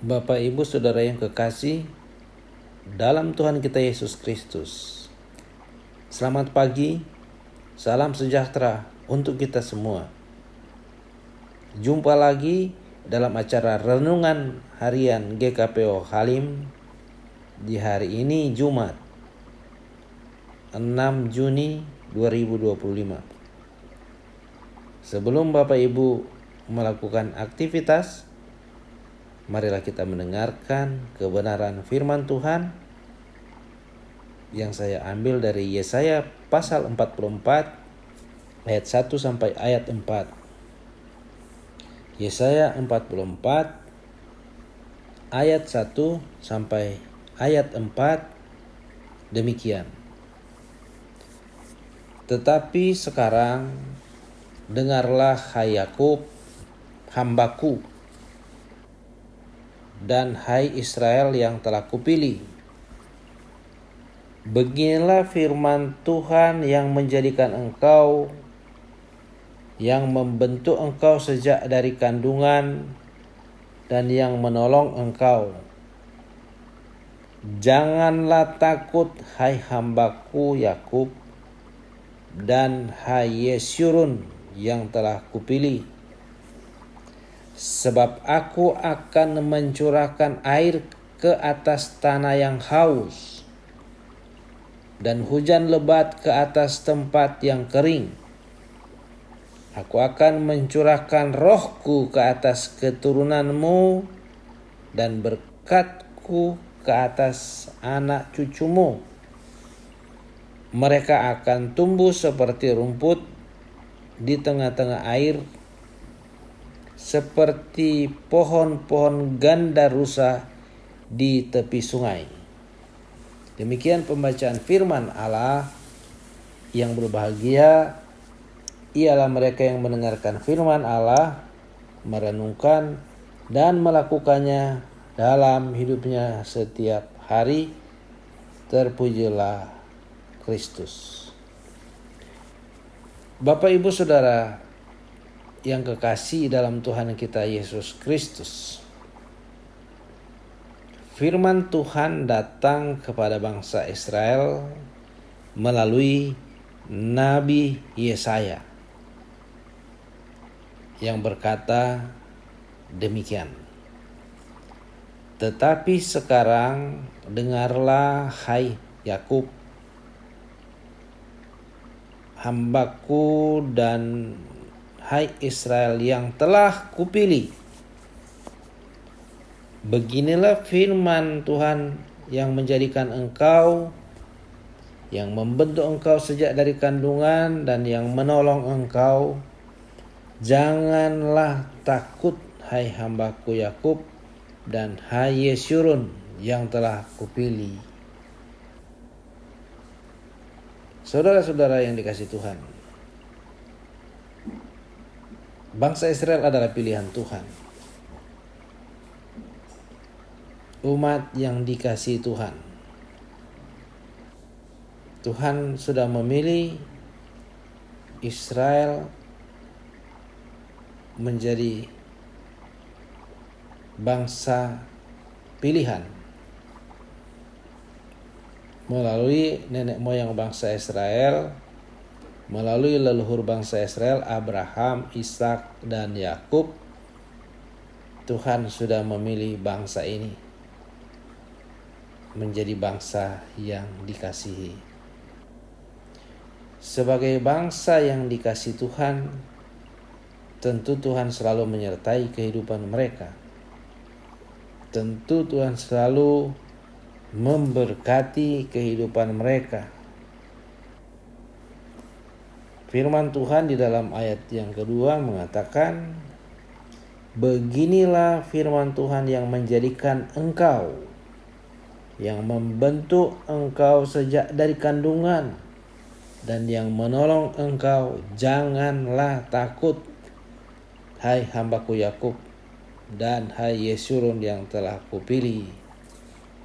Bapak, Ibu, Saudara yang kekasih dalam Tuhan kita Yesus Kristus. Selamat pagi, salam sejahtera untuk kita semua. Jumpa lagi dalam acara Renungan Harian GKPO Halim di hari ini Jumat 6 Juni 2025. Sebelum Bapak Ibu melakukan aktivitas, marilah kita mendengarkan kebenaran firman Tuhan yang saya ambil dari Yesaya pasal 44 ayat 1 sampai ayat 4. Yesaya 44 ayat 1 sampai ayat 4 demikian. Tetapi sekarang dengarlah hai Yakub, hambaku, dan hai Israel yang telah kupilih. Beginilah firman Tuhan yang menjadikan engkau, yang membentuk engkau sejak dari kandungan, dan yang menolong engkau. Janganlah takut hai hambaku Yakub, dan hai Yesyurun yang telah kupilih. Sebab aku akan mencurahkan air ke atas tanah yang haus, dan hujan lebat ke atas tempat yang kering. Aku akan mencurahkan rohku ke atas keturunanmu, dan berkatku ke atas anak cucumu. Mereka akan tumbuh seperti rumput di tengah-tengah air, seperti pohon-pohon gandarusa di tepi sungai. Demikian pembacaan firman Allah. Yang berbahagia ialah mereka yang mendengarkan firman Allah, merenungkan dan melakukannya dalam hidupnya setiap hari. Terpujilah Kristus. Bapak, Ibu, Saudara yang kekasih dalam Tuhan kita Yesus Kristus, firman Tuhan datang kepada bangsa Israel melalui Nabi Yesaya yang berkata demikian. Tetapi sekarang dengarlah hai Yakub, hambaku, dan hai Israel yang telah kupilih. Beginilah firman Tuhan yang menjadikan engkau, yang membentuk engkau sejak dari kandungan, dan yang menolong engkau. Janganlah takut hai hambaku Yakub, dan hai Yesyurun yang telah kupilih. Saudara-saudara yang dikasihi Tuhan, bangsa Israel adalah pilihan Tuhan. Umat yang dikasihi Tuhan. Tuhan sudah memilih Israel menjadi bangsa pilihan melalui nenek moyang bangsa Israel, melalui leluhur bangsa Israel Abraham, Ishak, dan Yakub. Tuhan sudah memilih bangsa ini menjadi bangsa yang dikasihi. Sebagai bangsa yang dikasihi Tuhan, tentu Tuhan selalu menyertai kehidupan mereka. Tentu Tuhan selalu memberkati kehidupan mereka. Firman Tuhan di dalam ayat yang kedua mengatakan, beginilah firman Tuhan yang menjadikan engkau, yang membentuk engkau sejak dari kandungan, dan yang menolong engkau. Janganlah takut hai hambaku Yakub, dan hai Yesyurun yang telah kupilih.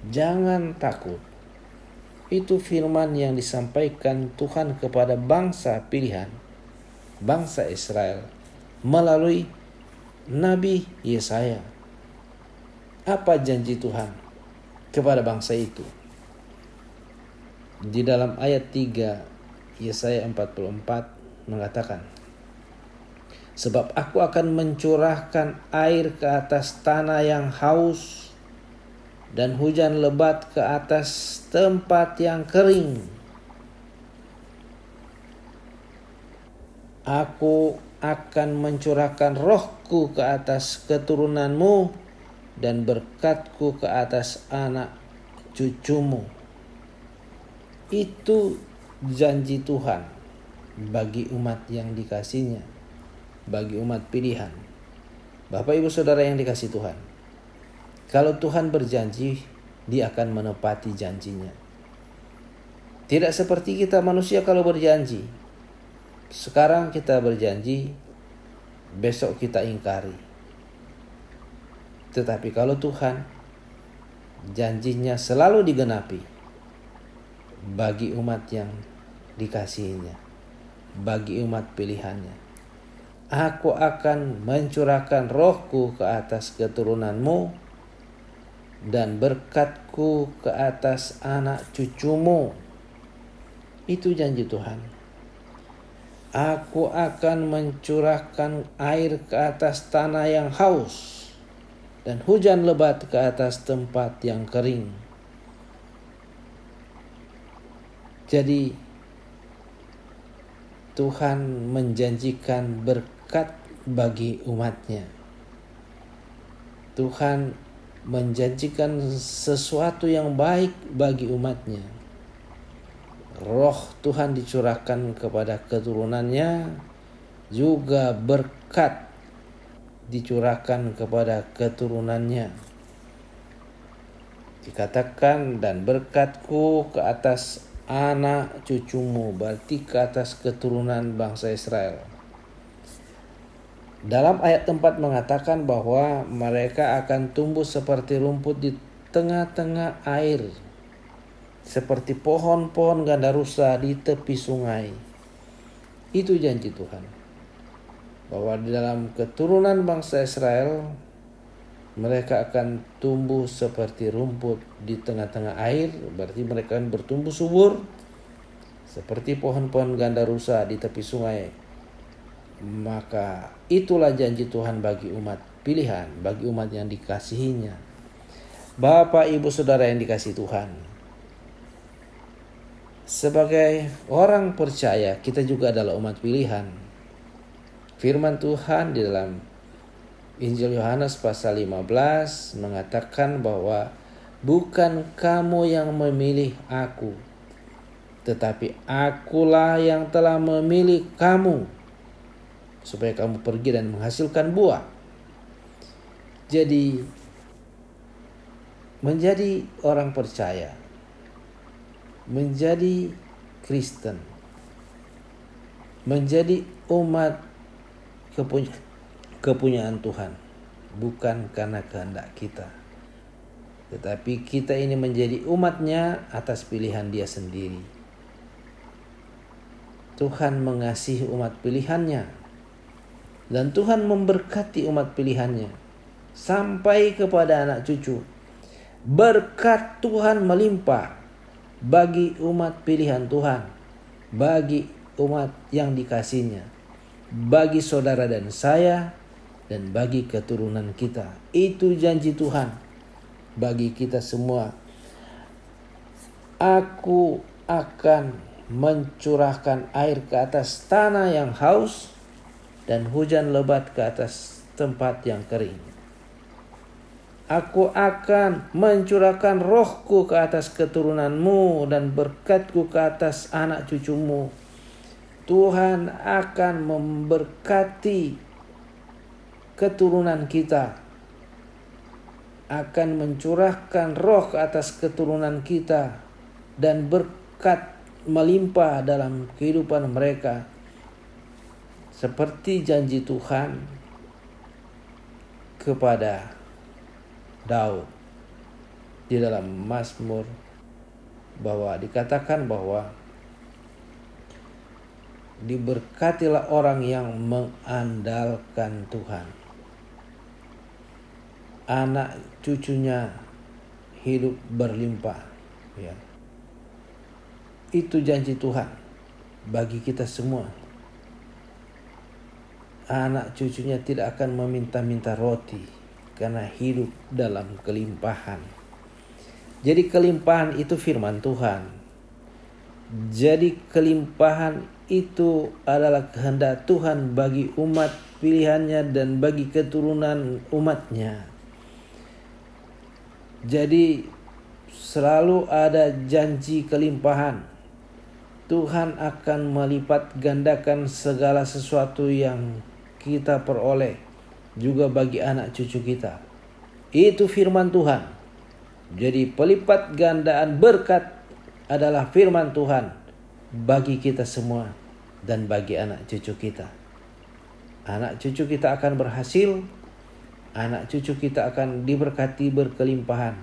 Jangan takut. Itu firman yang disampaikan Tuhan kepada bangsa pilihan, bangsa Israel, melalui Nabi Yesaya. Apa janji Tuhan kepada bangsa itu? Di dalam ayat 3 Yesaya 44 mengatakan, sebab aku akan mencurahkan air ke atas tanah yang haus dan hujan lebat ke atas tempat yang kering. Aku akan mencurahkan rohku ke atas keturunanmu dan berkatku ke atas anak cucumu. Itu janji Tuhan bagi umat yang dikasihinya, bagi umat pilihan. Bapak ibu saudara yang dikasihi Tuhan, kalau Tuhan berjanji, Dia akan menepati janjinya. Tidak seperti kita manusia kalau berjanji. Sekarang kita berjanji, besok kita ingkari. Tetapi kalau Tuhan, janjinya selalu digenapi bagi umat yang dikasihinya, bagi umat pilihannya. Aku akan mencurahkan rohku ke atas keturunanmu dan berkatku ke atas anak cucumu. Itu janji Tuhan. Aku akan mencurahkan air ke atas tanah yang haus dan hujan lebat ke atas tempat yang kering. Jadi Tuhan menjanjikan berkat bagi umatnya. Tuhan menjanjikan sesuatu yang baik bagi umatnya. Roh Tuhan dicurahkan kepada keturunannya, juga berkat dicurahkan kepada keturunannya. Dikatakan, dan berkatku ke atas anak cucumu, berarti ke atas keturunan bangsa Israel. Dalam ayat 4 mengatakan bahwa mereka akan tumbuh seperti rumput di tengah-tengah air, seperti pohon-pohon gandarusa di tepi sungai. Itu janji Tuhan, bahwa di dalam keturunan bangsa Israel, mereka akan tumbuh seperti rumput di tengah-tengah air, berarti mereka akan bertumbuh subur seperti pohon-pohon gandarusa di tepi sungai. Maka itulah janji Tuhan bagi umat pilihan, bagi umat yang dikasihinya. Bapak ibu saudara yang dikasihi Tuhan, sebagai orang percaya, kita juga adalah umat pilihan. Firman Tuhan di dalam Injil Yohanes pasal 15 mengatakan bahwa bukan kamu yang memilih aku, tetapi akulah yang telah memilih kamu, supaya kamu pergi dan menghasilkan buah. Jadi, menjadi orang percaya, menjadi Kristen, menjadi umat kepunyaan Tuhan, bukan karena kehendak kita, tetapi kita ini menjadi umatnya atas pilihan Dia sendiri. Tuhan mengasihi umat pilihannya, dan Tuhan memberkati umat pilihannya sampai kepada anak cucu. Berkat Tuhan melimpah bagi umat pilihan Tuhan, bagi umat yang dikasihinya, bagi saudara dan saya, dan bagi keturunan kita. Itu janji Tuhan bagi kita semua. Aku akan mencurahkan air ke atas tanah yang haus dan hujan lebat ke atas tempat yang kering. Aku akan mencurahkan rohku ke atas keturunanmu dan berkatku ke atas anak cucumu. Tuhan akan memberkati keturunan kita, akan mencurahkan roh ke atas keturunan kita, dan berkat melimpah dalam kehidupan mereka, seperti janji Tuhan kepada Daud di dalam Mazmur, bahwa dikatakan bahwa diberkatilah orang yang mengandalkan Tuhan. anak cucunya hidup berlimpah. Ya. Itu janji Tuhan bagi kita semua. Anak cucunya tidak akan meminta-minta roti karena hidup dalam kelimpahan. Jadi kelimpahan itu firman Tuhan. Jadi kelimpahan itu adalah kehendak Tuhan bagi umat pilihannya dan bagi keturunan umatnya. Jadi selalu ada janji kelimpahan. Tuhan akan melipat gandakan segala sesuatu yang kita peroleh juga bagi anak cucu kita. Itu firman Tuhan. Jadi pelipat gandaan berkat adalah firman Tuhan bagi kita semua dan bagi anak cucu kita. Anak cucu kita akan berhasil, anak cucu kita akan diberkati berkelimpahan.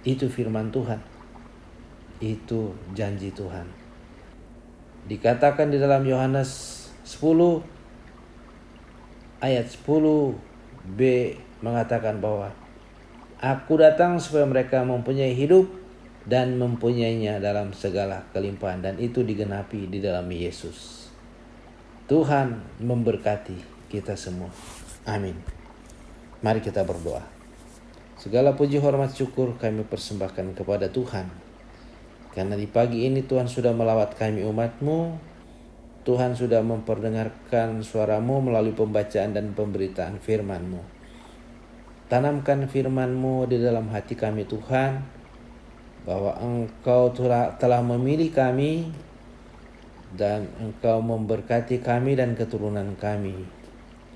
Itu firman Tuhan. Itu janji Tuhan. Dikatakan di dalam Yohanes 10 ayat 10b mengatakan bahwa Aku datang supaya mereka mempunyai hidup dan mempunyainya dalam segala kelimpahan. Dan itu digenapi di dalam Yesus. Tuhan memberkati kita semua. Amin. Mari kita berdoa. Segala puji hormat syukur kami persembahkan kepada Tuhan. Karena di pagi ini Tuhan sudah melawat kami umat-Mu. Tuhan sudah memperdengarkan suara-Mu melalui pembacaan dan pemberitaan firman-Mu. Tanamkan firman-Mu di dalam hati kami Tuhan, bahwa Engkau telah memilih kami dan Engkau memberkati kami dan keturunan kami.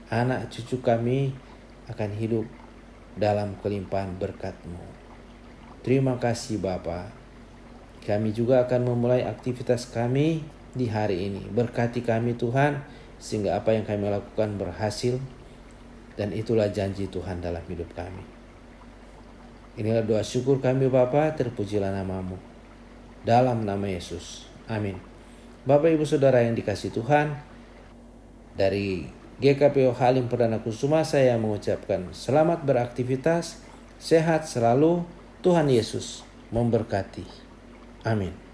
Anak cucu kami akan hidup dalam kelimpahan berkat-Mu. Terima kasih Bapa. Kami juga akan memulai aktivitas kami di hari ini. Berkati kami Tuhan, sehingga apa yang kami lakukan berhasil. Dan itulah janji Tuhan dalam hidup kami. Inilah doa syukur kami Bapa, terpujilah nama-Mu. Dalam nama Yesus. Amin. Bapak Ibu Saudara yang dikasihi Tuhan, dari GKPO Halim Perdana Kusuma saya mengucapkan selamat beraktivitas, sehat selalu, Tuhan Yesus memberkati. Amin.